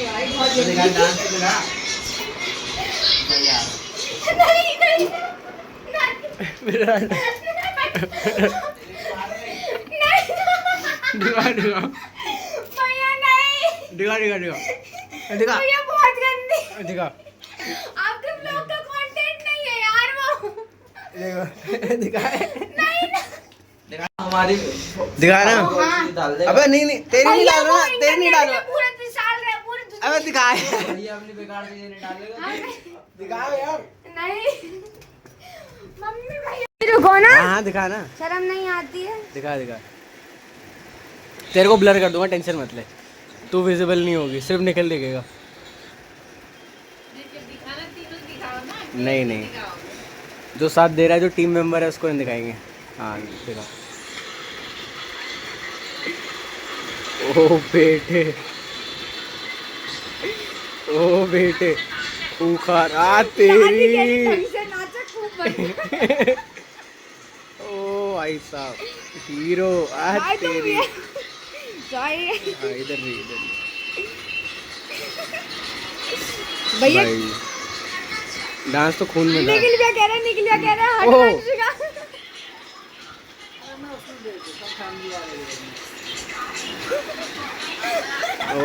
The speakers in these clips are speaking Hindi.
दिखा डांस दिखा। दिखा दिखा दिखा दिखा दिखा दिखा ये बहुत गंदी। दिखा आपके ब्लॉग का कंटेंट नहीं है यार वो। दिखा दिखा नहीं दिखा हमारी दिखा ना। अबे नहीं नहीं तेरी नहीं डाल रहा ना, तेरी नहीं डाल रहा। पूरा विशाल रहा पूरा। अबे दिखा भैया अपनी बेकार चीजें नहीं डालेगा। दिखा यार। नहीं मम्मी भैया रुको ना। हाँ दिखा ना, शर्म नहीं आती है। दिखा दिखा। तेरे को ब्लर कर दूंगा, टेंशन मत ले। तू विजिबल नहीं होगी, सिर्फ निकल दिखेगा। नहीं नहीं, जो साथ दे रहा है, जो टीम मेंबर है उसको नहीं दिखाएंगे। हाँ दिखा। ओ बेटे, ओ बेटे, उखाड़ा तेरी। ओ भाई साहब, हीरो आज तेरी। सॉरी हाँ, इधर भी इधर भी। भैया भाई डांस तो खून में था। निकल गया कह रहा है, निकल गया कह रहा है। ओह। हट हट ओ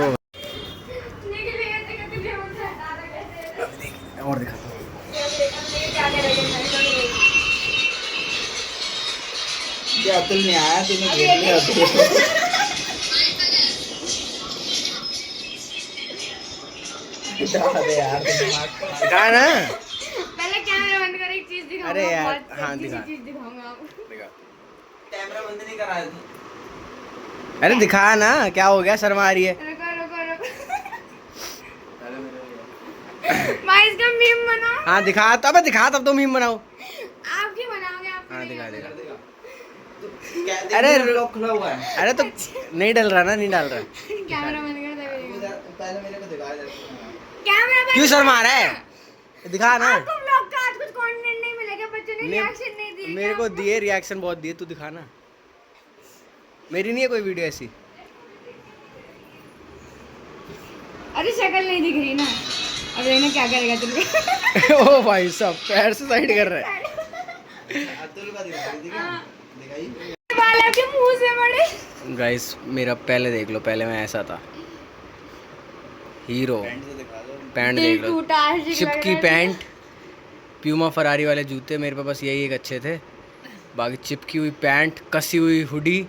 निकल गया तो तुझे मुझसे हटा दो कैसे। और दिखा। क्या करेंगे। क्या अतुल नहीं आया, तूने घेर लिया अतुल। अरे यार दिखा ना। पहले कैमरा बंद कर, एक चीज दिखाऊंगा। अरे यार, बहुत हाँ, अच्छी सी दिखा। चीज दिखाऊंगा आपको। कैमरा बंद नहीं करा तू। अरे दिखा ना, क्या हो गया, शर्मा आ रही है। रुको रुको रुको। भाई इसका मीम बनाओ। हाँ दिखा, तो अबे दिखा, तब तो मीम बनाओ। आप क्यों बनाओगे आप? हाँ दिखा दिखा। क्या अरे ब्लॉग खुला हुआ है। अरे तो नहीं डल रहा ना, नहीं डाल रहा। कैमरा बंद कर दे। पहले मेरे को दिखा दे। कैमरा बंद क्यों कर। शर्मा रहा है, दिखा ना। आपको ब्लॉग का आज कुछ कंटेंट नहीं मिलेगा, बच्चों ने रिएक्शन नहीं दिए। मेरे को दिए, रिएक्शन बहुत दिए, तू दिखा ना। मेरी नहीं है कोई वीडियो ऐसी। अरे शक्ल नहीं दिख रही ना। अब देखना क्या करेगा तुमको। ओ भाई साहब, पैर से साइड कर रहा है। अतुल का दिखा दिखाई। बाल आपके मुंह से बड़े। गाइस मेरा पहले देख लो, पहले मैं ऐसा था, हीरो। फ्रेंड से दिखा दो। पैंट दिल देख लो, टूटा आशिक लग चिपकी रहा है। पैंट, प्यूमा फरारी वाले जूते। मेरे पे बस यही एक अच्छे थे, बाकी चिपकी हुई पैंट, कसी हुई हुडी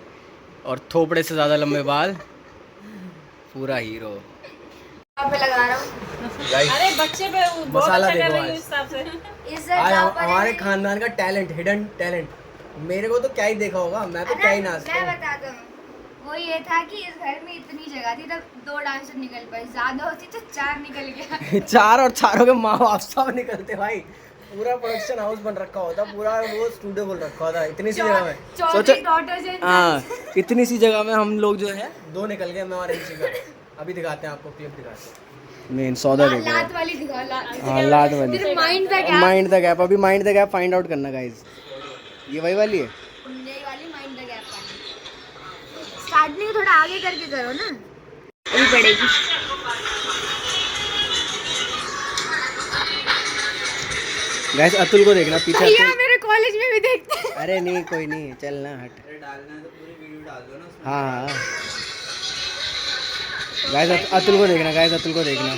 और थोपड़े से ज़्यादा लंबे बाल, पूरा हीरो। यहाँ पे लगा रहा हूँ। अरे बच्चे पे बहुत मसाला अच्छा कर देखो रही हूँ आज। इस हिसाब से। इससे आज क्या पर हमारे है? खानदान का टैलेंट, हिडन टैलेंट। मेरे को तो क्या ही देखा होगा, मैं तो क्या ही नाचता मैं हूँ। बताता हूँ। वो ये था कि इस घर में इतनी जगह थी, तब 2 डांसर निकल पाए, ज्यादा होती तो 4 निकल गया। चार, और चारों के माँ बाप सब निकलते भाई। पूरा प्रोडक्शन हाउस बन रखा होता, पूरा वो स्टूडियो बोल रखा होता, इतनी सी जगह में। चौथी daughters and हाँ, sons। इतनी सी जगह में हम लोग जो है 2 निकल गए, मैं और ऋषि का। अभी दिखाते हैं आपको, क्लिप दिखाते हैं। मेन सौदा देखो। लात वाली दिखाओ, लात। हाँ लाट वाली। फिर माइंड का क्या? माइंड द गैप, अभी mind the gap find out करना गाइस। ये वही वाली है। यही वाली माइंड का गैप वाली। स्टार्टिंग थोड़ा आगे करके करो ना, अभी पड़ेगी। गाइस अतुल को देखना पीछे। भैया अतुल। मेरे कॉलेज में भी देखते हैं। अरे नहीं कोई नहीं, चल ना हट। अरे डालना है तो पूरी वीडियो डाल दो ना उसमें। हाँ हाँ गाइस अतुल को देखना, गाइस अतुल को देखना,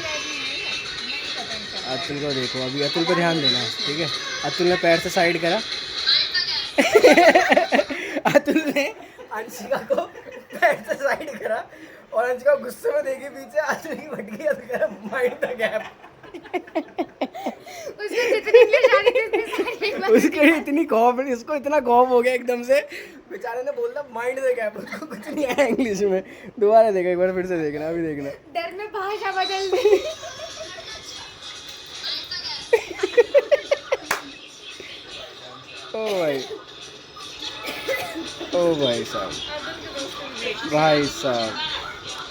अतुल को देखो। अभी अतुल पे ध्यान देना, ठीक है। अतुल ने पैर से साइड करा। अतुल ने अंशिका को पैर से साइड करा और अंशिका गुस्से में देखी पीछे, अतुल की फट गई। अतुल कह माइंड द गैप। उसको जितनी इंग्लिश आ रही थी उतनी सारी बात। उसके इतनी खौफ, इसको इतना खौफ हो गया एकदम से, बेचारे ने बोल दिया माइंड द गैप। उसको कुछ नहीं आया इंग्लिश में। दोबारा देखा, एक बार फिर से देखना, अभी देखना। डर में भाषा बदल दी। ओ भाई, ओ भाई साहब, भाई साहब,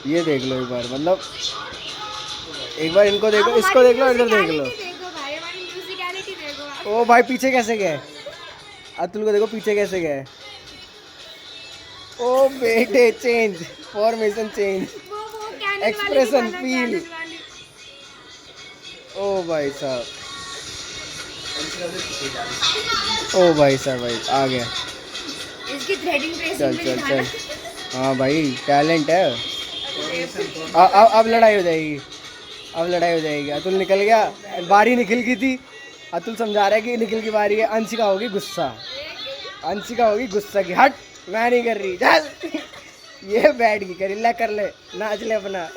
ये देख लो एक बार, मतलब एक बार इनको देखो, इसको देख लो, इधर देख लो। देखो भाई, हमारी म्यूजिकलिटी देखो आप। ओ भाई पीछे कैसे गए, अतुल को देखो पीछे कैसे गए। ओ बेटे, चेंज फॉर्मेशन, चेंज वो कैनन वाली एक्सप्रेशन दिखाना, फील। कैनन वाली। ओ भाई साहब, ओ भाई साहब, भाई आ गया। इसकी थ्रेडिंग चल ट्रेसिंग में चल दिखाना। चल, हाँ भाई टैलेंट है। अब लड़ाई हो जाएगी, अब लड़ाई हो जाएगी। अतुल निकल गया, बारी निकल गई थी। अतुल समझा रहा है कि निकल की बारी है। अंशिका होगी गुस्सा, अंशिका होगी गुस्सा की, हट मैं नहीं कर रही चल। ये बैठ गई, करी ले कर ले, नाच ले अपना।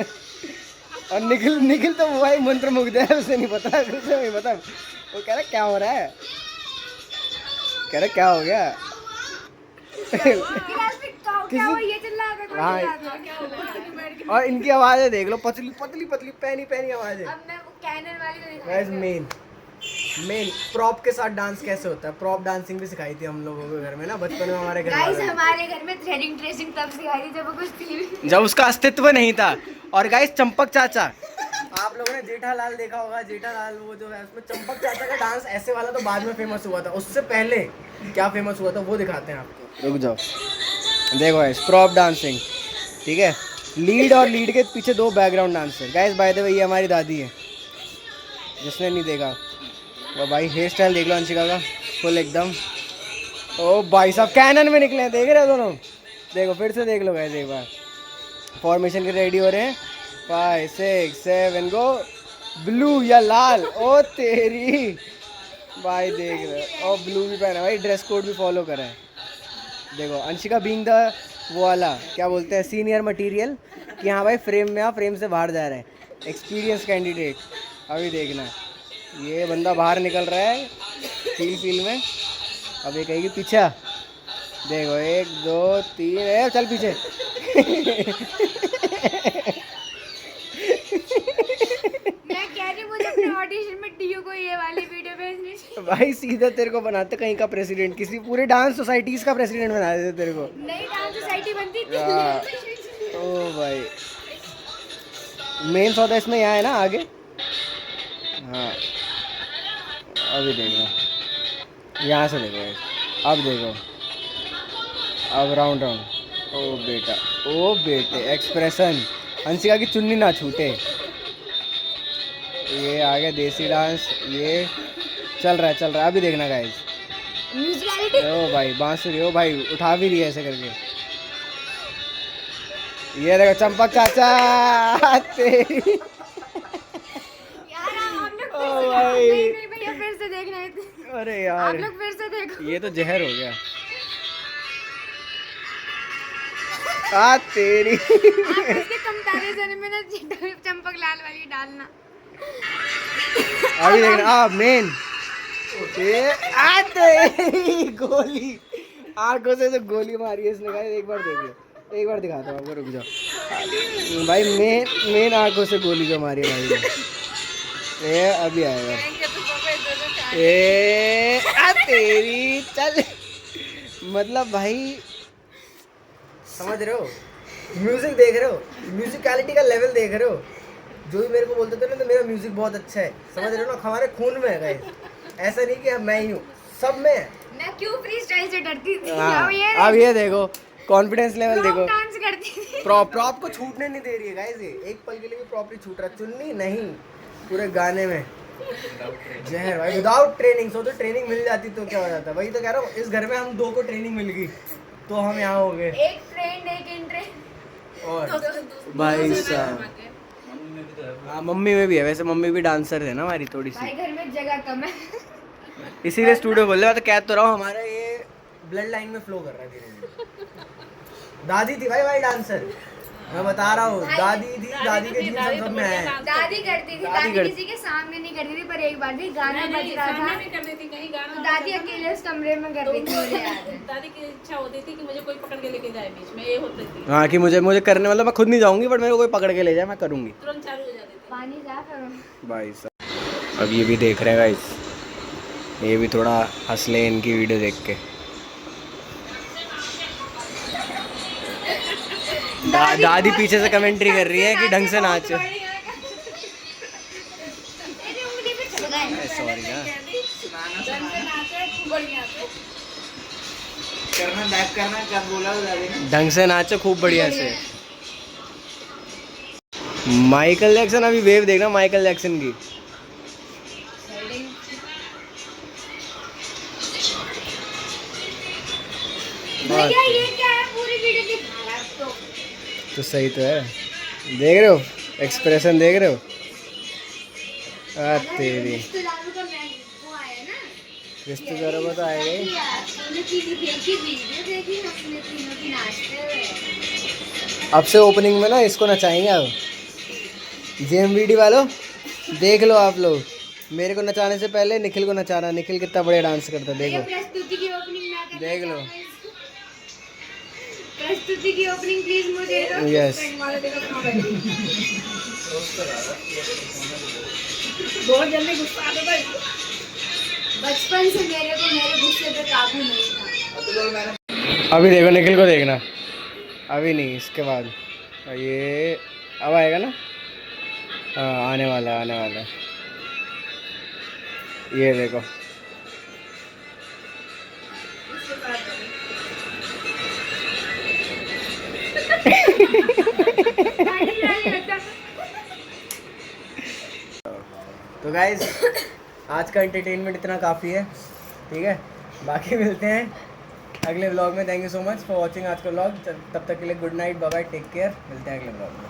और निखिल निखिल तो भाई मंत्र मुग्ध है, उसे नहीं पता, उसे नहीं पता। वो कह रहा क्या हो रहा है, कह रहा क्या हो गया। क्या हुआ, ये चिल्ला रहा था, हाँ। कोई चिल्ला रहा था, क्या हो गया? और इनकी आवाजें देख लो, पतली पतली पतली पैनी पैनी आवाजें। अब मैं वो कैनन वाली को दिखाऊंगी। गाइस मेन प्रॉप के साथ डांस कैसे होता है, प्रॉप डांसिंग भी सिखाई थी हम लोगों के घर में ना, बचपन में हमारे घर गाइस वालों ने। हमारे घर में थ्रेडिंग ट्रेसिंग तब सिखाई थी जब वो कुछ थी भी। जब उसका अस्तित्व नहीं था। और गाइस चंपक चाचा, आप लोगों ने जेठालाल देखा होगा, जेठालाल वो जो है उसमें चंपक चाचा का डांस ऐसे वाला तो बाद में फेमस हुआ था, उससे पहले क्या फेमस हुआ था वो दिखाते हैं आपको। रुक जाओ, देखो गाइस प्रॉप डांसिंग, ठीक है। लीड और लीड के पीछे दो background dancer. Guys by the way ये हमारी दादी है, जिसने नहीं देखा वो भाई। हेयर स्टाइल देख लो अंशिका का, फुल एकदम। ओ भाई साहब कैनन में निकले हैं, देख रहे हो दोनों, देखो फिर से देख लो गाइस एक बार। फॉर्मेशन के रेडी हो रहे हैं, 5 6 7 गो। ब्लू या लाल, ओ तेरी भाई देख रहे हो। और ब्लू भी पहना भाई, ड्रेस कोड भी फॉलो करा है। देखो अंशिका बीइंग द वो वाला क्या बोलते हैं सीनियर मटेरियल, कि हाँ भाई फ्रेम में, फ्रेम से बाहर जा रहे हैं, एक्सपीरियंस कैंडिडेट। अभी देखना ये बंदा बाहर निकल रहा है फील में। अब ये कहेगी पीछे, देखो 1 2 3 चल पीछे। मैं कह रही हूँ मुझे अपने ऑडिशन में टीयू को ये वाली वीडियो भेजनी चाहिए। भाई सीधा तेरे को बनाते कहीं का प्रेसिडेंट, किसी पूरे डांस सोसाइटीज का प्रेसिडेंट बना देते तेरे को। नई डांस सोसाइटी बनती थी। हाँ। ओ भाई मेन सौदा इसमें यहाँ है ना आगे। हाँ अभी देखो, यहाँ से देखो, अब देखो, अब राउंड राउंड। ओ बेटा, ओ बेटे, एक्सप्रेशन, अंशिका की चुन्नी ना छूटे। ये आ गया देसी डांस, ये चल रहा है। अभी देखना गाइस, म्यूजिकलिटी। ओ भाई बांसुरी, ओ भाई उठा भी रही है ऐसे करके। ये देखो चंपक चाचा तेरी। यार आप लोग ओ फिर से भाई। नहीं भैया फिर से देखना है। अरे आप यार लोग फिर से देखो। ये तो जहर हो गया। आ तेरी। आप इसके कंपैरिजन में ना चंपक लाल वाली डालना। अभी देखना, आ मेन ये आ तेरी गोली, आंखों से तो गोली मारी है इसने। गाइस एक बार देखिए, एक बार दिखाता हूँ आपको, रुक जाओ भाई। मेन आंखों से गोली जो मारी है भाई ने। ये अभी आएगा, ए आ तेरी चल। मतलब भाई समझ रहे हो, म्यूजिक देख रहे हो, म्यूजिकलिटी का लेवल देख रहे हो। जो भी मेरे को बोलते थे ना तो मेरा म्यूजिक बहुत अच्छा है, समझ रहे हो ना, हमारे खून में है गाइस। ऐसा नहीं कि मैं ही हूँ, सब में है। मैं क्यों फ्री स्टाइल से डरती थी। हाँ, अब अब ये देखो कॉन्फिडेंस लेवल देखो। डांस करती थी। प्रॉप को छूटने नहीं दे रही है गाइस, ये एक पल के लिए भी प्रॉपर्ली छूट रहा। चुन्नी नहीं, पूरे गाने में जहर भाई। विदाउट ट्रेनिंग, सोचो ट्रेनिंग मिल जाती तो क्या हो जाता। वही तो कह रहा हूँ, इस घर में हम दो को ट्रेनिंग मिल गई तो हम यहाँ हो गए। एक ट्रेन एक इन ट्रेन। और भाई साहब हाँ मम्मी में भी है, वैसे मम्मी भी डांसर है ना हमारी थोड़ी भाई सी, घर में जगह कम है। इसीलिए स्टूडियो बोल रहे हैं। तो कह तो रहा हूँ हमारा ये ब्लड लाइन में फ्लो कर रहा है धीरे धीरे। दादी थी भाई डांसर, मैं बता रहा हूँ, दादी थी, दादी के जीन सब में है। दादी करती थी, दादी किसी के सामने नहीं करती थी, पर एक बार भी गाना बज रहा था तो दादी अकेले उस कमरे में कर रही थी, मुझे याद है। दादी की इच्छा होती थी कि मुझे कोई पकड़ के लेके जाए बीच में, ये होती थी। हाँ कि मुझे करने, मतलब मैं खुद नहीं जाऊंगी बट मेरे को कोई पकड़ के ले जाए मैं करूँगी। तुरंत चालू हो जाती थी। पानी जा करो भाई साहब अब ये भी देख रहे हैं गाइस, ये भी थोड़ा हंस ले इनकी वीडियो देख के। दादी पीछे से कमेंट्री कर रही है कि ढंग से नाच। सॉरी ना, करना बैक करना, क्या बोला दादी ने? ढंग से नाचो खूब बढ़िया से। माइकल जैक्सन, अभी वेव देखना माइकल जैक्सन की। भैया ये क्या है, पूरी वीडियो दिखा रहा है तो सही तो है, देख रहे हो एक्सप्रेशन देख रहे हो। तेरी रिश्तेदारों का वो आया ना, रिश्तेदारों को तो आएगा ही। हमने की वीडियो देखी, हमने तीनों की नाचते हुए। अब से ओपनिंग में ना इसको नचाएंगे। अब जेएमवीडी वालों देख लो आप लोग, मेरे को नचाने से पहले निखिल को नचाना। निखिल कितना बढ़िया डांस करता है, देखो प्रस्तुति की ओपनिंग ना करना देख लो। प्रस्तुति की ओपनिंग प्लीज मुझे दो। यस बहुत जल्दी गुस्सा आता था। बचपन से मेरे गुस्से पे काबू नहीं था। अभी देखो निखिल को देखना, अभी नहीं, इसके बाद ये अब आएगा ना। हाँ आने वाला है, आने वाला है, ये देखो। तो गाइज आज का एंटरटेनमेंट इतना काफ़ी है, ठीक है। बाकी मिलते हैं अगले व्लॉग में। Thank you so much for watching आज का व्लॉग। तब तक के लिए good night, bye bye, take care. मिलते हैं अगले व्लॉग में।